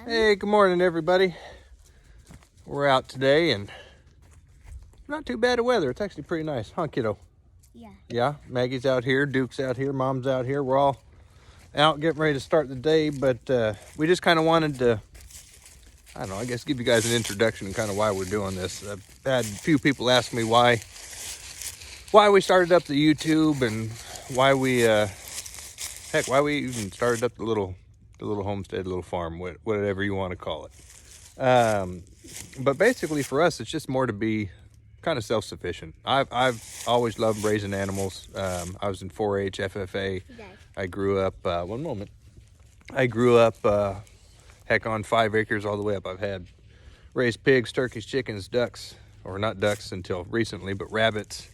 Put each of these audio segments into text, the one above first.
Hey, good morning, everybody. We're out today and not too bad of weather. It's actually pretty nice, huh, kiddo? Yeah. Yeah, Maggie's out here, Duke's out here, Mom's out here. We're all out getting ready to start the day, but we just kind of wanted to, I don't know, I guess give you guys an introduction and kind of why we're doing this. I've had a few people ask me why we started up the YouTube and why we, why we even started up the little homestead, little farm, whatever you want to call it. But basically for us, it's just more to be kind of self-sufficient. I've always loved raising animals. I was in 4-H, FFA. I grew up, heck, on 5 acres all the way up. I've had raised pigs, turkeys, chickens, ducks, or not ducks until recently, but rabbits,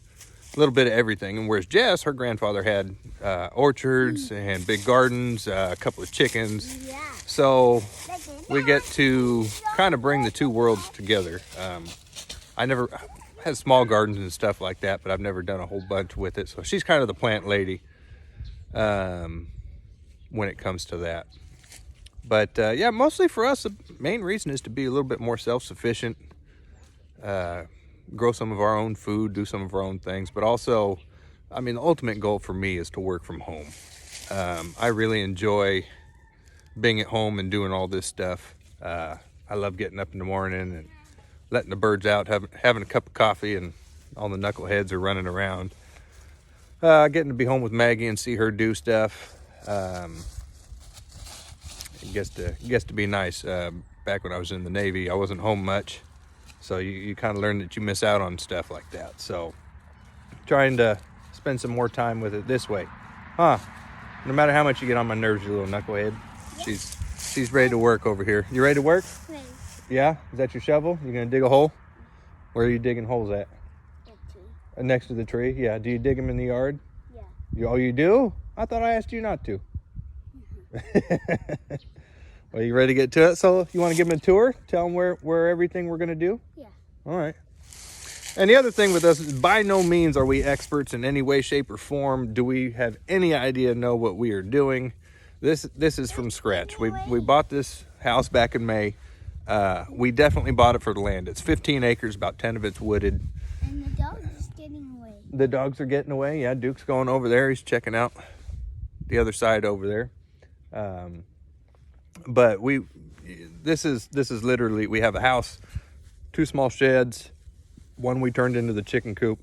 a little bit of everything. And whereas Jess, her grandfather had orchards and big gardens, a couple of chickens. Yeah. So we get to kind of bring the two worlds together. I never had small gardens and stuff like that, but I've never done a whole bunch with it. So she's kind of the plant lady when it comes to that. But yeah, mostly for us, the main reason is to be a little bit more self-sufficient, grow some of our own food, do some of our own things. But also, I mean, the ultimate goal for me is to work from home. I really enjoy being at home and doing all this stuff. I love getting up in the morning and letting the birds out, having a cup of coffee, and all the knuckleheads are running around. Getting to be home with Maggie and see her do stuff. It gets to be nice. Back when I was in the Navy, I wasn't home much. So you kind of learn that you miss out on stuff like that. So trying to spend some more time with it this way. Huh? No matter how much you get on my nerves, you little knucklehead. Yeah. She's ready to work over here. You ready to work? Ready. Yeah? Is that your shovel? You gonna dig a hole? Where are you digging holes at? The tree. Next to the tree? Yeah. Do you dig them in the yard? Yeah. Oh, you do? I thought I asked you not to. Mm-hmm. Well, you ready to get to it? So you want to give them a tour? Tell them where everything we're going to do? Yeah. All right. And the other thing with us is by no means are we experts in any way, shape, or form. Do we have any idea, know what we are doing? This is from scratch. We bought this house back in May. We definitely bought it for the land. It's 15 acres, about 10 of it's wooded. And the dog is getting away. The dogs are getting away. Yeah, Duke's going over there. He's checking out the other side over there. But this is literally, we have a house, 2 small sheds, one we turned into the chicken coop,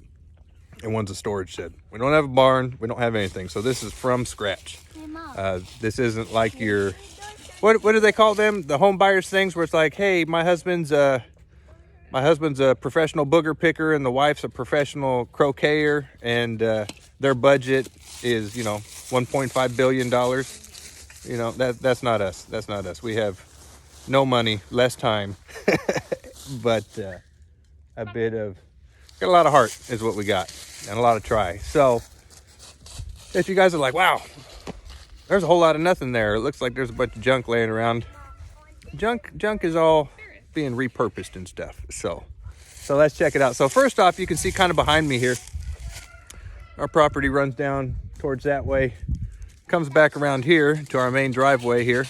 and one's a storage shed. We don't have a barn, we don't have anything, so this is from scratch. Hey, Mom. This isn't like your, what do they call them? The home buyers things where it's like, hey, my husband's a professional booger picker and the wife's a professional croqueter, and their budget is, $1.5 billion. That's not us. That's not us. We have no money, less time, but got a lot of heart is what we got, and a lot of try. So if you guys are like, wow, there's a whole lot of nothing there. It looks like there's a bunch of junk laying around. Junk is all being repurposed and stuff. So let's check it out. So first off, you can see kind of behind me here, our property runs down towards that way. Comes back around here to our main driveway here,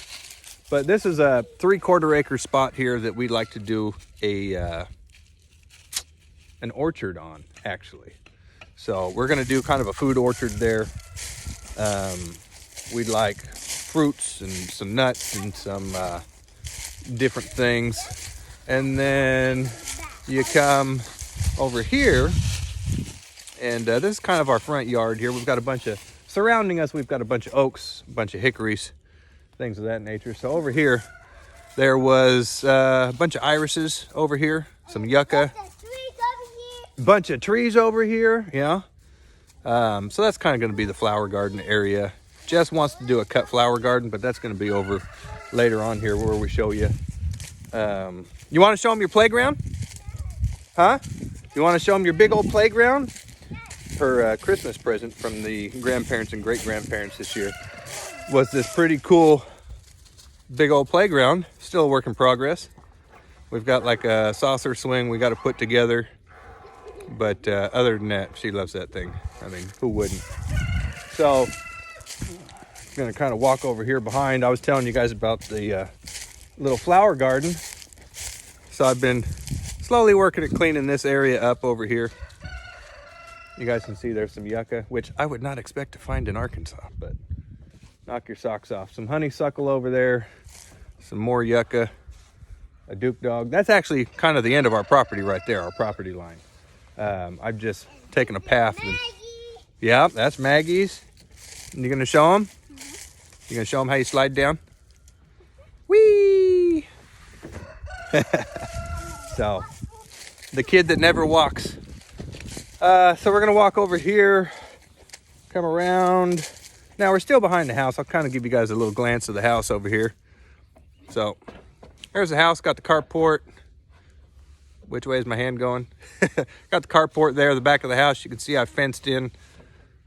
but this is a 3/4 acre spot here that we'd like to do an orchard on, actually. So we're going to do kind of a food orchard there. We'd like fruits and some nuts and some different things, and then you come over here, and this is kind of our front yard here. We've got a bunch of surrounding us, we've got a bunch of oaks, a bunch of hickories, things of that nature. So over here, there was a bunch of irises over here, some yucca, bunch of trees over here, yeah. So that's kind of going to be the flower garden area. Jess wants to do a cut flower garden, but that's going to be over later on here where we show you. You want to show them your playground? Huh? You want to show them your big old playground? Her Christmas present from the grandparents and great-grandparents this year was this pretty cool big old playground. Still a work in progress. We've got like a saucer swing we got to put together, but other than that, she loves that thing. I mean, who wouldn't? So I'm gonna kind of walk over here behind. I was telling you guys about the little flower garden. So I've been slowly working at cleaning this area up over here. You guys can see there's some yucca, which I would not expect to find in Arkansas, but knock your socks off. Some honeysuckle over there, some more yucca, a Duke dog. That's actually kind of the end of our property right there, our property line. I've just taken a path. And, yeah, that's Maggie's. You gonna show them? You gonna show them how you slide down? Whee! So, the kid that never walks. So we're gonna walk over here, come around. Now we're still behind the house. I'll kind of give you guys a little glance of the house over here. So, there's the house, got the carport. Which way is my hand going? Got the carport there, the back of the house. You can see I fenced in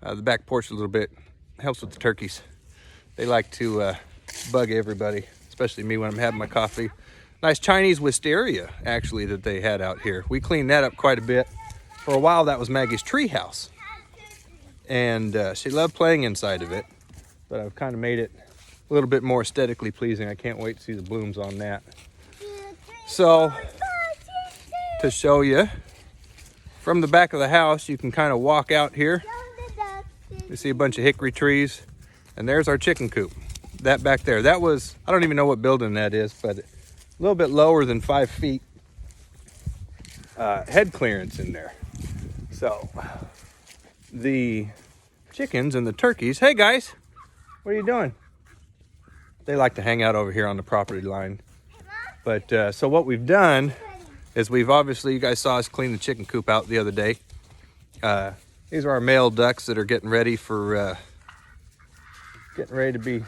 the back porch a little bit. Helps with the turkeys. They like to bug everybody, especially me when I'm having my coffee. Nice Chinese wisteria, actually, that they had out here. We cleaned that up quite a bit. For a while, that was Maggie's tree house. And she loved playing inside of it. But I've kind of made it a little bit more aesthetically pleasing. I can't wait to see the blooms on that. So, to show you, from the back of the house, you can kind of walk out here. You see a bunch of hickory trees. And there's our chicken coop. That back there. That was, I don't even know what building that is, but a little bit lower than 5 feet head clearance in there. So, the chickens and the turkeys, hey guys, what are you doing? They like to hang out over here on the property line. But so what we've done is we've obviously, you guys saw us clean the chicken coop out the other day. These are our male ducks that are getting ready for, to be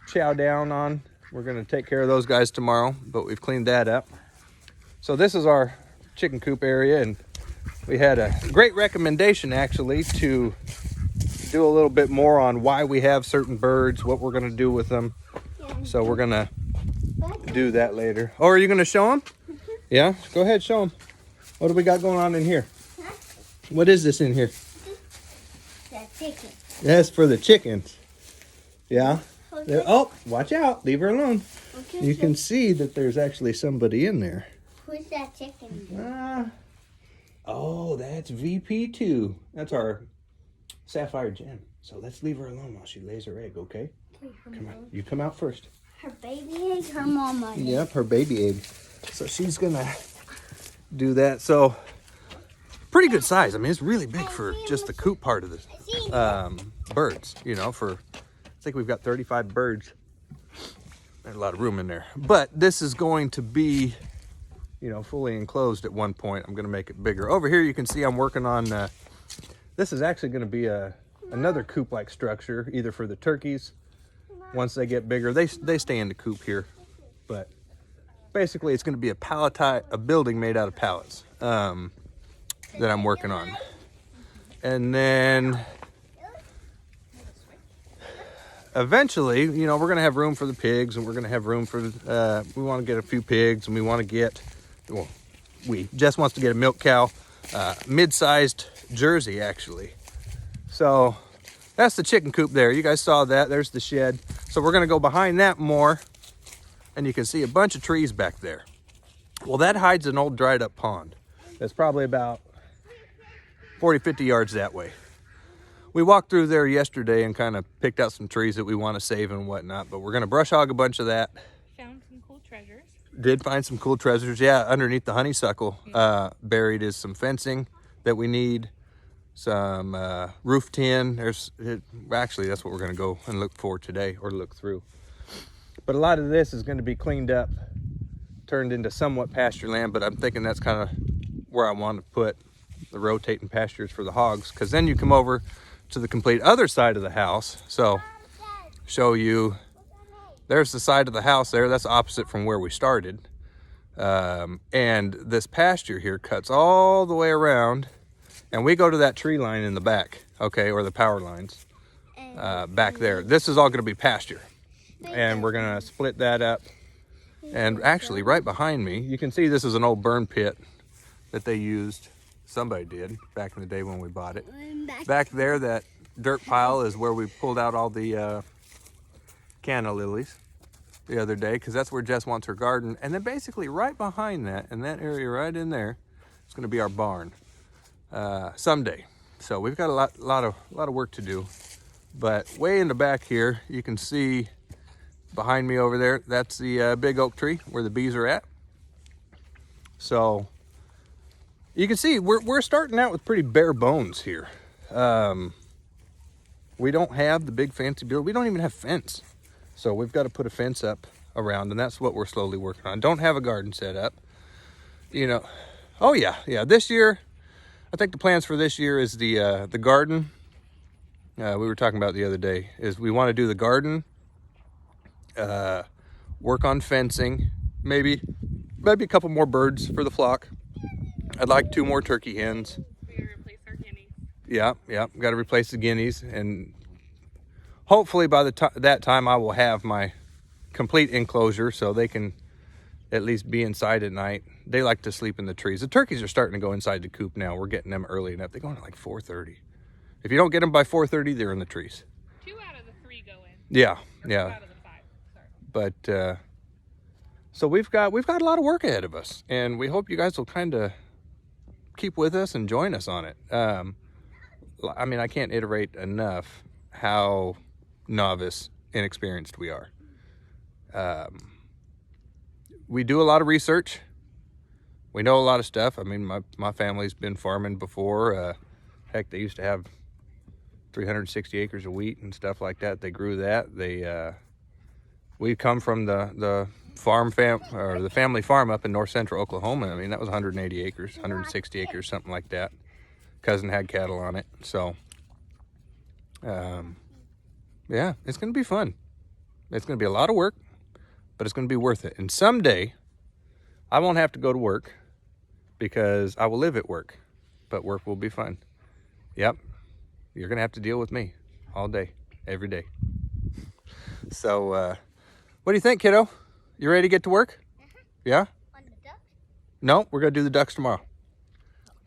chow down on. We're gonna take care of those guys tomorrow, but we've cleaned that up. So this is our chicken coop area, and we had a great recommendation actually to do a little bit more on why we have certain birds, what we're gonna do with them. So we're gonna do that later. Oh, are you gonna show them? Yeah, go ahead, show them. What do we got going on in here? What is this in here? The chicken. That's for the chickens. Yeah. Oh, watch out. Leave her alone. Okay, You can see that there's actually somebody in there. who's that chicken? Oh, that's VP2. That's our sapphire gem. So let's leave her alone while she lays her egg, okay? Come on. You come out first. Her baby egg, her mama egg. Yep, her baby egg. So she's gonna do that. So pretty good size. I mean, it's really big for just the coop part of the birds. You know, I think we've got 35 birds. There's a lot of room in there. But this is going to be, you know, fully enclosed at one point. I'm gonna make it bigger. Over here, you can see I'm working on. This is actually going to be another coop-like structure, either for the turkeys. Once they get bigger, they stay in the coop here. But basically, it's going to be a building made out of pallets that I'm working on. And then eventually, you know, we're going to have room for the pigs, and we're going to have room for, we want to get a few pigs, and we want to get, well, Jess wants to get a milk cow, mid-sized Jersey, actually. So that's the chicken coop there. You guys saw that. There's the shed. So we're going to go behind that more, and you can see a bunch of trees back there. Well, that hides an old dried up pond. That's probably about 40, 50 yards that way. We walked through there yesterday and kind of picked out some trees that we want to save and whatnot, but we're going to brush hog a bunch of that. Found some cool treasures. Did find some cool treasures. Yeah, underneath the honeysuckle buried is some fencing that we need. Some roof tin. Actually, that's what we're going to go and look for today, or look through. But a lot of this is going to be cleaned up, turned into somewhat pasture land, but I'm thinking that's kind of where I want to put the rotating pastures for the hogs, because then you come over to the complete other side of the house. So show you, there's the side of the house there. That's opposite from where we started. And this pasture here cuts all the way around. And we go to that tree line in the back, okay, or the power lines back there. This is all going to be pasture. And we're going to split that up. And actually, right behind me, you can see this is an old burn pit that they used. Somebody did back in the day when we bought it. Back there, that dirt pile is where we pulled out all the canna lilies. the other day because that's where Jess wants her garden. And then basically right behind that, in that area right in there, it's going to be our barn someday. So we've got a lot of work to do. But way in the back here, you can see behind me over there, that's the big oak tree where the bees are at. So you can see we're starting out with pretty bare bones here. We don't have the big fancy build. We don't even have fence. So we've got to put a fence up around, and that's what we're slowly working on. Don't have a garden set up. You know, oh yeah. This year, I think the plans for this year is the garden. We were talking about the other day, is we want to do the garden, work on fencing, maybe a couple more birds for the flock. I'd like 2 more turkey hens. We gotta replace our guineas. Yeah, got to replace the guineas, and hopefully by that time I will have my complete enclosure so they can at least be inside at night. They like to sleep in the trees. The turkeys are starting to go inside the coop now. We're getting them early enough. They go in at like 4:30. If you don't get them by 4:30, they're in the trees. 2 out of the 3 go in. Yeah. Or 2 out of the 5. Sorry. But so we've got a lot of work ahead of us, and we hope you guys will kind of keep with us and join us on it. I mean, I can't iterate enough how novice, inexperienced we are. We do a lot of research. We know a lot of stuff. I mean, my family's been farming before. Heck, they used to have 360 acres of wheat and stuff like that. They grew that. We come from the family farm up in north central Oklahoma. I mean, that was 180 acres, 160 acres, something like that. Cousin had cattle on it. So, yeah, it's going to be fun. It's going to be a lot of work, but it's going to be worth it. And someday, I won't have to go to work because I will live at work, but work will be fun. Yep, you're going to have to deal with me all day, every day. So, what do you think, kiddo? You ready to get to work? Yeah? On the duck? No, we're going to do the ducks tomorrow.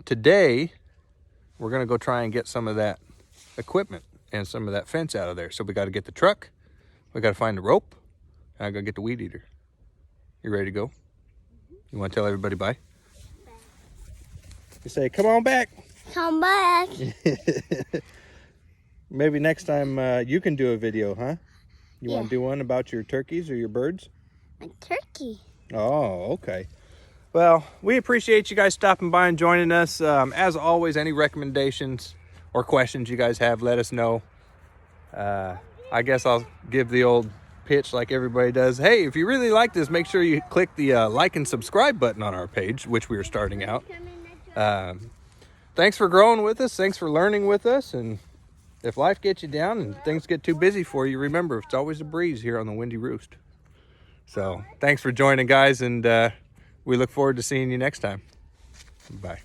Today, we're going to go try and get some of that equipment and some of that fence out of there. So we got to get the truck. We got to find the rope. And I got to get the weed eater. You ready to go? You want to tell everybody bye? You say, come on back. Come back. Maybe next time you can do a video, huh? You want to do one about your turkeys or your birds? A turkey. Oh, okay. Well, we appreciate you guys stopping by and joining us. As always, any recommendations or questions you guys have, let us know. I guess I'll give the old pitch like everybody does. Hey, if you really like this, make sure you click the like and subscribe button on our page, which we are starting out. Thanks for growing with us. Thanks for learning with us. And if life gets you down and things get too busy for you, remember, it's always a breeze here on the Windy Roost. So thanks for joining, guys, and we look forward to seeing you next time. Bye.